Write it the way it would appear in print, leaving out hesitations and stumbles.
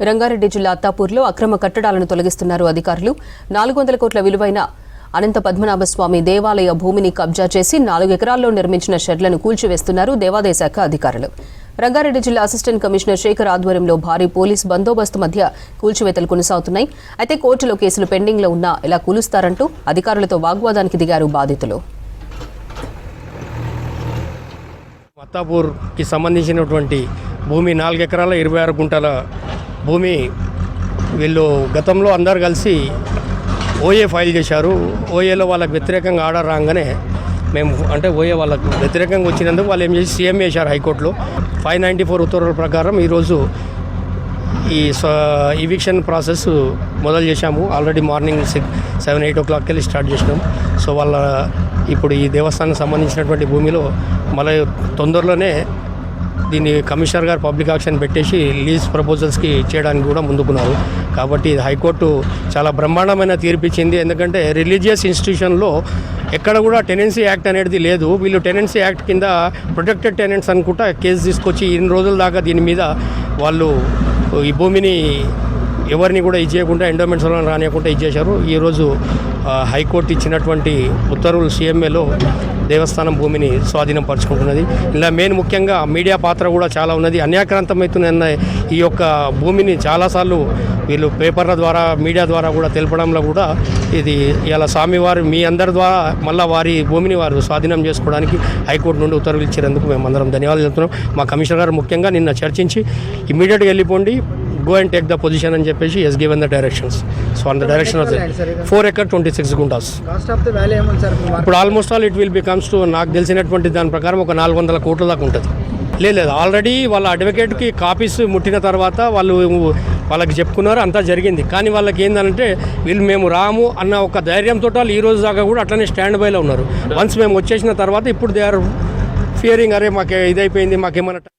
రంగారెడ్డి జిల్లా అత్తాపూర్లో అక్రమ కట్టడాలను తొలగిస్తున్నారు అధికారులు. 400 కోట్ల విలువైన అనంత పద్మనాభస్వామి దేవాలయ భూమిని కబ్జా చేసి 4 ఎకరాల్లో నిర్మించిన షెడ్లను కూల్చివేస్తున్నారు దేవాదాయ శాఖ అధికారులు. రంగారెడ్డి జిల్లా అసిస్టెంట్ కమిషనర్ శేఖర్ ఆధ్వర్యంలో భారీ పోలీస్ బందోబస్తు మధ్య కూల్చివేతలు కొనసాగుతున్నాయి. అయితే కోర్టులో కేసులు పెండింగ్లో ఉన్నా ఎలా కూలుస్తారంటూ అధికారులతో వాగ్వాదానికి దిగారు బాధితులు. అత్తాపూర్కి సంబంధించినటువంటి భూమి 4 ఎకరాల 26 గుంటల భూమి వీళ్ళు గతంలో అందరు కలిసి ఓఏ ఫైల్ చేశారు. ఓఏలో వాళ్ళకి వ్యతిరేకంగా ఆర్డర్ రాగానే మేము ఓఏ వాళ్ళకు వ్యతిరేకంగా వచ్చినందుకు వాళ్ళు ఏం చేసి సీఎం చేశారు హైకోర్టులో. 594 ఉత్తర్వుల ప్రకారం ఈరోజు ఈ ఇవిక్షన్ ప్రాసెస్ మొదలు చేశాము. ఆల్రెడీ మార్నింగ్ 7-8 o'clock వెళ్ళి స్టార్ట్ చేసినాం. సో వాళ్ళ ఇప్పుడు ఈ దేవస్థానానికి సంబంధించినటువంటి భూమిలో మళ్ళీ తొందరలోనే దీన్ని కమిషనర్ గారు పబ్లిక్ ఆక్షన్ పెట్టేసి లీజ్ ప్రపోజల్స్కి చేయడానికి కూడా ముందుకున్నారు. కాబట్టి హైకోర్టు చాలా బ్రహ్మాండమైన తీర్పు ఇచ్చింది. ఎందుకంటే రిలీజియస్ ఇన్స్టిట్యూషన్లో ఎక్కడ కూడా టెనెన్సీ యాక్ట్ అనేది లేదు. వీళ్ళు టెనెన్సీ యాక్ట్ కింద ప్రొటెక్టెడ్ టెనెంట్స్ అనుకుంటా కేసు తీసుకొచ్చి ఇన్ని రోజుల దాకా దీని మీద వాళ్ళు ఈ భూమిని ఎవరిని కూడా ఇచ్చేయకుండా ఎండోమెంట్స్లో రానియకుండా ఇచ్చేశారు. ఈరోజు హైకోర్టు ఇచ్చినటువంటి ఉత్తర్వులు సీఎంఏలో దేవస్థానం భూమిని స్వాధీనం పరుచుకుంటున్నది. ఇలా మెయిన్ ముఖ్యంగా మీడియా పాత్ర కూడా చాలా ఉన్నది. అన్యాక్రాంతమవుతున్న ఈ యొక్క భూమిని చాలాసార్లు వీళ్ళు పేపర్ల ద్వారా మీడియా ద్వారా కూడా తెలపడంలో కూడా ఇది ఇలా స్వామివారు మీ అందరి ద్వారా మళ్ళీ వారి భూమిని వారు స్వాధీనం చేసుకోవడానికి హైకోర్టు నుండి ఉత్తర్వులు ఇచ్చినందుకు మేము అందరం ధన్యవాదాలు చెప్తున్నాం. మా కమిషనర్ గారు ముఖ్యంగా నిన్న చర్చించి ఇమీడియట్గా వెళ్ళిపోండి, go and take the position అని చెప్పేసి has given the directions. So on the direction of the 4 acre 26 guntas. Cost of the value ఏమన్ సార్? ఇప్పుడు almost all it will becomes to నాకు తెలిసినటువంటి దాని ప్రకారం ఒక 400 కోట్ల దాకా ఉంటుంది. లేదు ఆల్రెడీ వాళ్ళ అడ్వకేట్కి కాపీస్ ముట్టిన తర్వాత వాళ్ళకి చెప్పుకున్నారు, అంతా జరిగింది. కానీ వాళ్ళకి ఏంటంటే వీళ్ళు మేము రాము అన్న ఒక ధైర్యంతో వాళ్ళు ఈ రోజు దాకా కూడా అట్లనే స్టాండ్ బైలో ఉన్నారు. వన్స్ మేము వచ్చేసిన తర్వాత ఇప్పుడు దే ఆర్ ఫియరింగ్, అరే మాకు ఇదైపోయింది, మాకేమన్నా